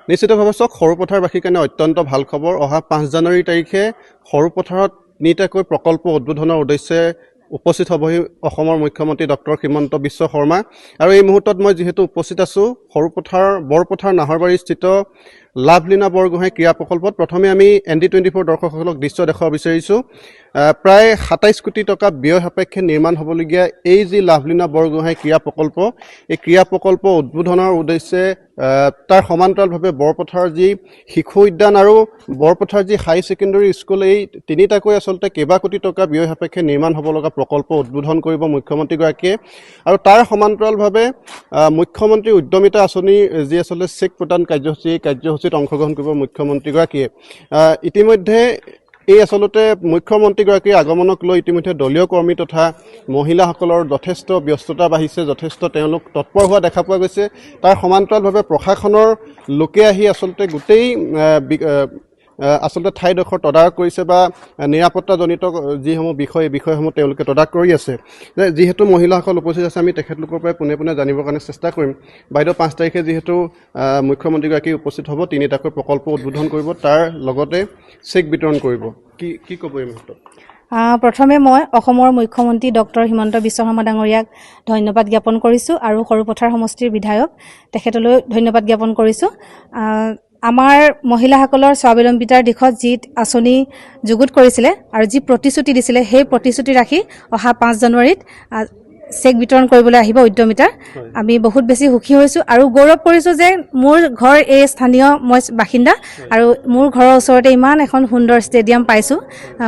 নিশ্চিতভাৱে চাওক সৰুপথাৰবাসীৰ কাৰণে অত্যন্ত ভাল খবৰ। অহা 5 জানুৱাৰী তাৰিখে সৰুপথাৰত নিতাকৈ প্ৰকল্প উদ্বোধনৰ উদ্দেশ্যে উপস্থিত হ'বহি অসমৰ মুখ্যমন্ত্ৰী ডক্টৰ হিমন্ত বিশ্ব শৰ্মা। আৰু এই মুহূৰ্তত মই যিহেতু উপস্থিত আছোঁ বৰপথাৰ নাহৰবাৰীস্থিত লাভলীনা বৰগোহাঁই ক্ৰীড়া প্ৰকল্পত। প্ৰথমে আমি ND24 দৰ্শকসকলক দৃশ্য দেখুৱাব বিচাৰিছোঁ। প্ৰায় 27 কোটি টকা ব্যয় সাপেক্ষে নিৰ্মাণ হ'বলগীয়া এই যি লাভলীনা বৰগোহাঁই ক্ৰীড়া প্ৰকল্প, এই ক্ৰীড়া প্ৰকল্প উদ্বোধনৰ উদ্দেশ্যে তাৰ সমান্তৰালভাৱে বৰপথাৰ যি শিশু উদ্যান আৰু বৰপথাৰ যি হাই ছেকেণ্ডেৰী স্কুল, এই তিনিটাকৈ আচলতে কেইবা কোটি টকা ব্যয় সাপেক্ষে নিৰ্মাণ হ'ব লগা প্ৰকল্প উদ্বোধন কৰিব মুখ্যমন্ত্ৰীগৰাকীয়ে। আৰু তাৰ সমান্তৰালভাৱে মুখ্যমন্ত্ৰী উদ্যমিতা আঁচনিৰ যি আচলতে চেক প্ৰদান কাৰ্যসূচীত অংশগ্ৰহণ কৰিব মুখ্যমন্ত্ৰীগৰাকীয়ে। ইতিমধ্যে এই আচলতে মুখ্যমন্ত্ৰীগৰাকীৰ আগমনক লৈ ইতিমধ্যে দলীয় কৰ্মী তথা মহিলাসকলৰ যথেষ্ট ব্যস্ততা বাঢ়িছে, যথেষ্ট তেওঁলোক তৎপৰ হোৱা দেখা পোৱা গৈছে। তাৰ সমান্তৰালভাৱে প্ৰশাসনৰ লোকে আহি আচলতে গোটেই ঠাইডোখৰ তদাৰক কৰিছে বা নিৰাপত্তাজনিত যিসমূহ বিষয়সমূহ তেওঁলোকে তদাৰক কৰি আছে। যিহেতু মহিলাসকল উপস্থিত আছে, আমি তেখেতলোকৰ পৰাই পোনে পোনে জানিবৰ কাৰণে চেষ্টা কৰিম। বাইদেউ, 5 তাৰিখে যিহেতু মুখ্যমন্ত্ৰীগৰাকী উপস্থিত হ'ব, তিনিটাকৈ প্ৰকল্প উদ্বোধন কৰিব, তাৰ লগতে চেক বিতৰণ কৰিব, কি ক'ব এই মুহূৰ্তত? প্ৰথমে মই অসমৰ মুখ্যমন্ত্ৰী ডক্টৰ হিমন্ত বিশ্ব শৰ্মা ডাঙৰীয়াক ধন্যবাদ জ্ঞাপন কৰিছোঁ আৰু সৰুপথাৰ সমষ্টিৰ বিধায়ক তেখেতলৈ ধন্যবাদ জ্ঞাপন কৰিছোঁ। আমাৰ মহিলাসকলৰ স্বাৱলম্বিতাৰ দিশত যি আঁচনি যুগুত কৰিছিলে আৰু যি প্ৰতিশ্ৰুতি দিছিলে, সেই প্ৰতিশ্ৰুতি ৰাখি অহা 5 জানুৱাৰীত চেক বিতৰণ কৰিবলৈ আহিব উদ্যমিতাৰ। আমি বহুত বেছি সুখী হৈছোঁ আৰু গৌৰৱ কৰিছোঁ যে মোৰ ঘৰ এই স্থানীয়, মই বাসিন্দা, আৰু মোৰ ঘৰৰ ওচৰতে ইমান এখন সুন্দৰ ষ্টেডিয়াম পাইছোঁ,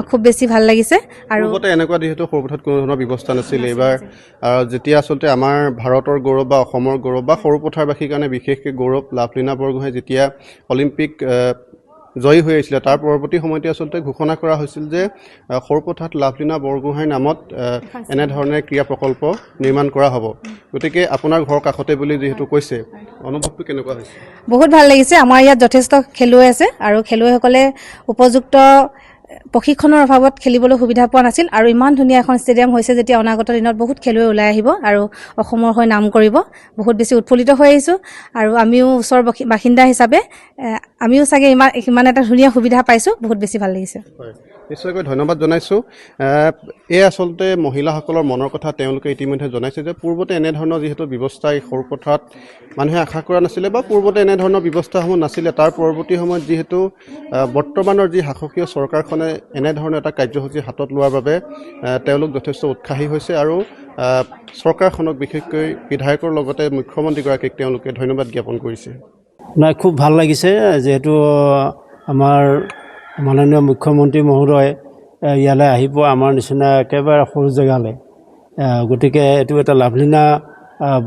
খুব বেছি ভাল লাগিছে। আৰু এনেকুৱা যিহেতু সৰুপথাৰত কোনো ধৰণৰ ব্যৱস্থা নাছিল, এইবাৰ যেতিয়া আচলতে আমাৰ ভাৰতৰ গৌৰৱ বা অসমৰ গৌৰৱ বা সৰুপথাৰবাসীৰ কাৰণে বিশেষকৈ গৌৰৱ, লাভলীনা বৰগোহাঁই যেতিয়া অলিম্পিক জয়ী হৈ আহিছিলে, তাৰ পৰৱৰ্তী সময়তে আচলতে ঘোষণা কৰা হৈছিল যে সৰুপথাৰত লাভলীনা বৰগোহাঁইৰ নামত এনেধৰণে ক্ৰীড়া প্ৰকল্প নিৰ্মাণ কৰা হ'ব। গতিকে আপোনাৰ ঘৰ কাষতে বুলি যিহেতু কৈছে, অনুভৱটো কেনেকুৱা হৈছে? বহুত ভাল লাগিছে। আমাৰ ইয়াত যথেষ্ট খেলুৱৈ আছে আৰু খেলুৱৈসকলে উপযুক্ত প্ৰশিক্ষণৰ অভাৱত খেলিবলৈ সুবিধা পোৱা নাছিল, আৰু ইমান ধুনীয়া এখন ষ্টেডিয়াম হৈছে যেতিয়া অনাগত দিনত বহুত খেলুৱৈ ওলাই আহিব আৰু অসমৰ হৈ নাম কৰিব। বহুত বেছি উৎফুল্লিত হৈ আহিছোঁ আৰু আমিও ওচৰৰ বাসিন্দা হিচাপে আমিও চাগে ইমান এটা ধুনীয়া সুবিধা পাইছোঁ। বহুত বেছি ভাল লাগিছে। নিশ্চয়কৈ ধন্যবাদ জনাইছোঁ। এই আচলতে মহিলাসকলৰ মনৰ কথা তেওঁলোকে ইতিমধ্যে জনাইছে যে পূৰ্বতে এনেধৰণৰ যিহেতু ব্যৱস্থা এই সৰুপথাৰত মানুহে আশা কৰা নাছিলে বা পূৰ্বতে এনেধৰণৰ ব্যৱস্থাসমূহ নাছিলে, তাৰ পৰৱৰ্তী সময়ত যিহেতু বৰ্তমানৰ যি শাসকীয় চৰকাৰখনে এনেধৰণৰ এটা কাৰ্যসূচী হাতত লোৱাৰ বাবে তেওঁলোক যথেষ্ট উৎসাহী হৈছে আৰু চৰকাৰখনক বিশেষকৈ বিধায়কৰ লগতে মুখ্যমন্ত্ৰীগৰাকীক তেওঁলোকে ধন্যবাদ জ্ঞাপন কৰিছে। নাই, খুব ভাল লাগিছে যিহেতু আমাৰ মাননীয় মুখ্যমন্ত্ৰী মহোদয় ইয়ালৈ আহিব আমাৰ নিচিনা একেবাৰে সৰু জেগালৈ। গতিকে এইটো এটা লাভলীনা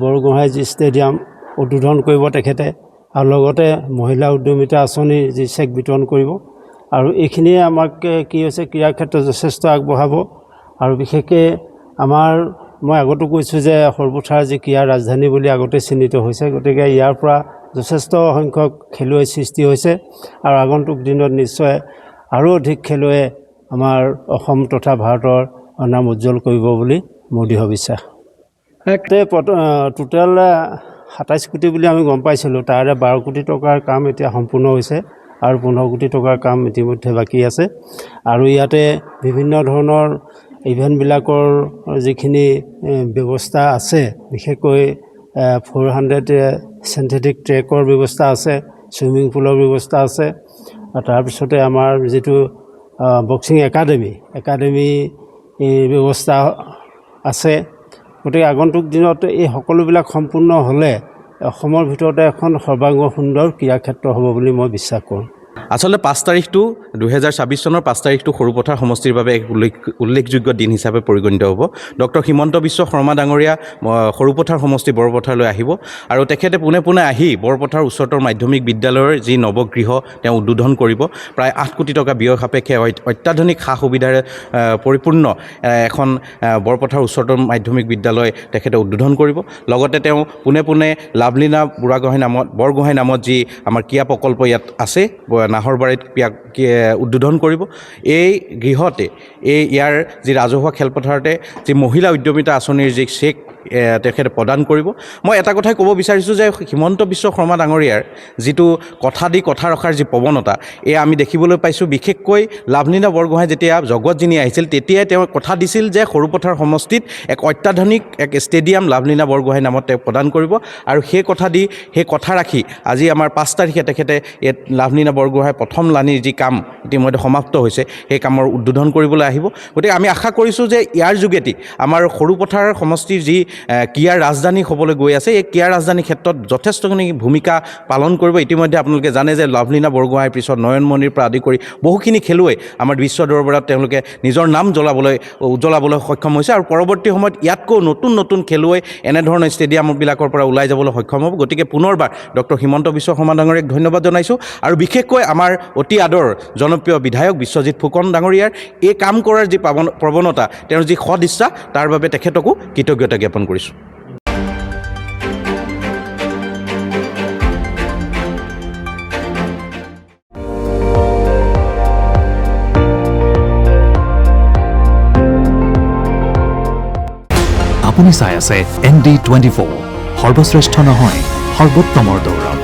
বৰগোহাঁই যি ষ্টেডিয়াম উদ্বোধন কৰিব তেখেতে, আৰু লগতে মহিলা উদ্যমিতা আঁচনি যি চেক বিতৰণ কৰিব, আৰু এইখিনিয়ে আমাক কি হৈছে ক্ৰীড়াৰ ক্ষেত্ৰত যথেষ্ট আগবঢ়াব। আৰু বিশেষকৈ মই আগতো কৈছোঁ যে সৰুপথাৰ যি ক্ৰীড়াৰ ৰাজধানী বুলি আগতে চিহ্নিত হৈছে, গতিকে ইয়াৰ পৰা যথেষ্ট সংখ্যক খেলুৱৈ সৃষ্টি হৈছে আৰু আগন্তুক দিনত নিশ্চয় আৰু অধিক খেলুৱৈয়ে আমাৰ অসম তথা ভাৰতৰ নাম উজ্জ্বল কৰিব বুলি মোৰ দৃঢ় বিশ্বাস। টোটেল 27 কোটি বুলি আমি গম পাইছিলোঁ, তাৰে 12 কোটি টকাৰ কাম এতিয়া সম্পূৰ্ণ হৈছে আৰু 15 কোটি টকাৰ কাম ইতিমধ্যে বাকী আছে। আৰু ইয়াতে বিভিন্ন ধৰণৰ ইভেণ্টবিলাকৰ যিখিনি ব্যৱস্থা আছে, বিশেষকৈ 400 চিন্থেটিক ট্ৰেকৰ ব্যৱস্থা আছে, ছুইমিং পুলৰ ব্যৱস্থা আছে, তাৰপিছতে আমাৰ যিটো বক্সিং একাডেমি ব্যৱস্থা আছে। গতিকে আগন্তুক দিনত এই সকলোবিলাক সম্পূৰ্ণ হ'লে অসমৰ ভিতৰতে এখন সৰ্বাংগ সুন্দৰ ক্ৰীড়াক্ষেত্ৰ হ'ব বুলি মই বিশ্বাস কৰোঁ। আচলতে 5 তাৰিখটো 2026 চনৰ 5 তাৰিখটো সৰুপথাৰ সমষ্টিৰ বাবে এক উল্লেখযোগ্য দিন হিচাপে পৰিগণিত হ'ব। ডক্টৰ হিমন্ত বিশ্ব শৰ্মা ডাঙৰীয়া সৰুপথাৰ সমষ্টি বৰপথাৰলৈ আহিব আৰু তেখেতে পোনে পোনে আহি বৰপথাৰ উচ্চতৰ মাধ্যমিক বিদ্যালয়ৰ যি নৱগৃহ তেওঁ উদ্বোধন কৰিব। প্ৰায় 8 কোটি টকা ব্যয় সাপেক্ষে অত্যাধুনিক সা সুবিধাৰে পৰিপূৰ্ণ এখন বৰপথাৰ উচ্চতৰ মাধ্যমিক বিদ্যালয় তেখেতে উদ্বোধন কৰিব। লগতে তেওঁ পোনে পোনে লাভলীনা বৰগোহাঁই নামত যি আমাৰ ক্ৰীড়া প্ৰকল্প ইয়াত আছে নাহৰবাৰীত উদ্বোধন কৰিব। এই গৃহতে ইয়াৰ যি ৰাজহুৱা খেলপথাৰতে যি মহিলা উদ্যমিতা আঁচনিৰ যি চেক তেখেতে প্ৰদান কৰিব। মই এটা কথাই ক'ব বিচাৰিছোঁ যে হিমন্ত বিশ্ব শৰ্মা ডাঙৰীয়াৰ যিটো কথা দি কথা ৰখাৰ যি প্ৰৱণতা, এয়া আমি দেখিবলৈ পাইছোঁ। বিশেষকৈ লাভলীনা বৰগোহাঁই যেতিয়া জগতজনী আহিছিল, তেতিয়াই তেওঁ কথা দিছিল যে সৰুপথাৰ সমষ্টিত এক অত্যাধুনিক এক ষ্টেডিয়াম লাভলীনা বৰগোহাঁই নামত তেওঁ প্ৰদান কৰিব, আৰু সেই কথা ৰাখি আজি আমাৰ 5 তাৰিখে তেখেতে ইয়াত লাভলীনা বৰগোহাঁই প্ৰথম লানিৰ যি কাম ইতিমধ্যে সমাপ্ত হৈছে, সেই কামৰ উদ্বোধন কৰিবলৈ আহিব। গতিকে আমি আশা কৰিছোঁ যে ইয়াৰ যোগেদি আমাৰ সৰুপথাৰ সমষ্টিৰ যি ক্ৰীড়াৰ ৰাজধানী হ'বলৈ গৈ আছে, এই ক্ৰীড়াৰ ৰাজধানীৰ ক্ষেত্ৰত যথেষ্টখিনি ভূমিকা পালন কৰিব। ইতিমধ্যে আপোনালোকে জানে যে লাভলীনা বৰগোহাঁইৰ পিছত নয়নমণিৰ পৰা আদি কৰি বহুখিনি খেলুৱৈ আমাৰ বিশ্ব দৰবাৰত তেওঁলোকে নিজৰ নাম উজ্বলাবলৈ সক্ষম হৈছে, আৰু পৰৱৰ্তী সময়ত ইয়াতকৈ নতুন নতুন খেলুৱৈ এনেধৰণৰ ষ্টেডিয়ামবিলাকৰ পৰা ওলাই যাবলৈ সক্ষম হ'ব। গতিকে পুনৰবাৰ ডক্টৰ হিমন্ত বিশ্ব শৰ্মা ডাঙৰীয়াক ধন্যবাদ জনাইছোঁ, আৰু বিশেষকৈ আমাৰ অতি আদৰ জনপ্ৰিয় বিধায়ক বিশ্বজিৎ ফুকন ডাঙৰীয়াৰ এই কাম কৰাৰ যি প্ৰৱণতা, তেওঁৰ যি সদিচ্ছা, তাৰ বাবে তেখেতকো কৃতজ্ঞতা জ্ঞাপন কৰিছোঁ। আপুনি চাই আছে ND24, সৰ্বশ্ৰেষ্ঠ নহয় সৰ্বোত্তমৰ দৌৰত।